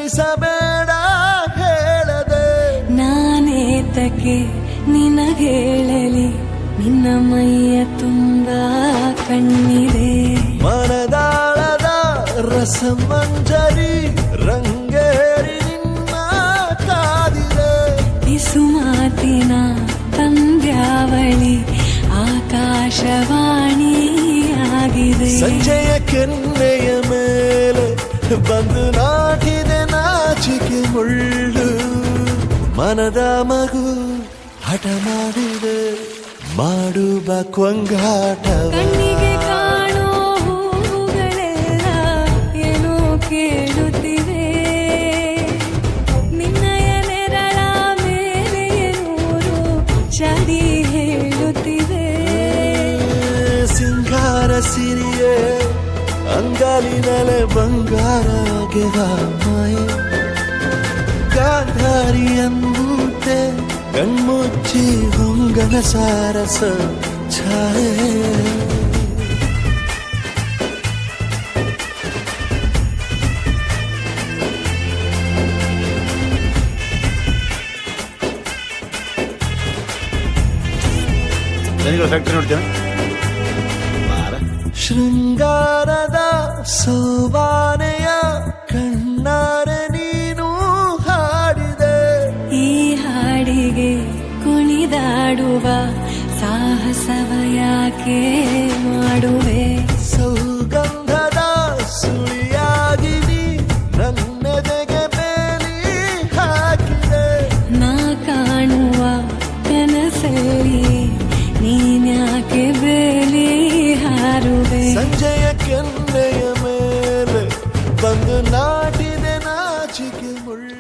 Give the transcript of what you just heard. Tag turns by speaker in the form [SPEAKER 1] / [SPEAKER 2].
[SPEAKER 1] ಸಹಿಸಬೇಡ ಹೇಳದೆ.
[SPEAKER 2] ನಾನೇತಕ್ಕೆ ನಿನಗೇಳಲಿ, ನಿನ್ನ ಮೈಯ ತುಂಬ ಕಣ್ಣಿದೆ.
[SPEAKER 1] ಮನದಾಳದ ರಸಮಂಜರಿ ರಂಗೇರಿ ನಿನ್ನ ಕಾದಿದೆ.
[SPEAKER 2] ಬಿಸು ಮಾತಿನ ಪಂದ್ಯಾವಳಿ ಆಕಾಶವಾಣಿಯಾಗಿದೆ.
[SPEAKER 1] ಸಂಜೆಯ ಕೆನ್ನೆಯ ಮೇಲೆ ಬಂದು ನಾಟಿದೆ ನಾಚಿಕೆ ಮುಳ್ಳು. ಮನದ ಮಗು ಹಠ ಮಾಡಿದೆ, ಮಾಡುವ ಕೊಂಗಾಟವ.
[SPEAKER 2] ಕಣ್ಣಿಗೆ ಕಾಣೋ ಹೂಗಳೆಲ್ಲ ಏನೋ ಕೇಳುತ್ತಿವೆ. ನಿನ್ನಯ ನೆರಳ ಮೇಲೆ ನೂರು ಚಡಿ ಹೇಳುತ್ತಿವೆ.
[SPEAKER 1] ಸಿಂಗಾರ ಸಿರಿಯೇ ಅಂಗಾಲಿನಲೆ ಬಂಗಾರ ಗೆವ ಮಾಯೆ. ಗಾಂಧಾರಿಯಂತೆ ಕಣ್ಮುಚ್ಚಿ ಹೊಂಗನ ಸಾರಸ ಛಾಯೆ.
[SPEAKER 3] ಫ್ಯಾಕ್ಟ್ರಿ ನೋಡ್ತೇವೆ.
[SPEAKER 1] ಶೃಂಗಾರದ ಸೋಬಾನೆಯ ಕಣ್ಣಾರೆ ನೀನು ಹಾಡಿದೆ.
[SPEAKER 2] ಈ ಹಾಡಿಗೆ ಕುಣಿದಾಡುವ ಸಾಹಸವ ಯಾಕೆ ಮಾಡುವೆ.
[SPEAKER 1] ಸೌಗಂಧದ ಸುಳಿಯಾಗಿ ನೀ ನನ್ನೆದೆಗೆ ಬೇಲಿ ಹಾಕಿದೆ.
[SPEAKER 2] ನಾ ಕಾಣುವ ಕನಸಲ್ಲಿ ನೀನ್ಯಾಕೆ ಬೇಲಿ ಹಾರುವೆ.
[SPEAKER 1] ಸಂಜೆಯ ಕೆನ್ನೆಯ ಮೇಲೆ ಬಂದು ನಾಟಿದೆ ನಾಚಿಕೆ ಮುಳ್ಳು.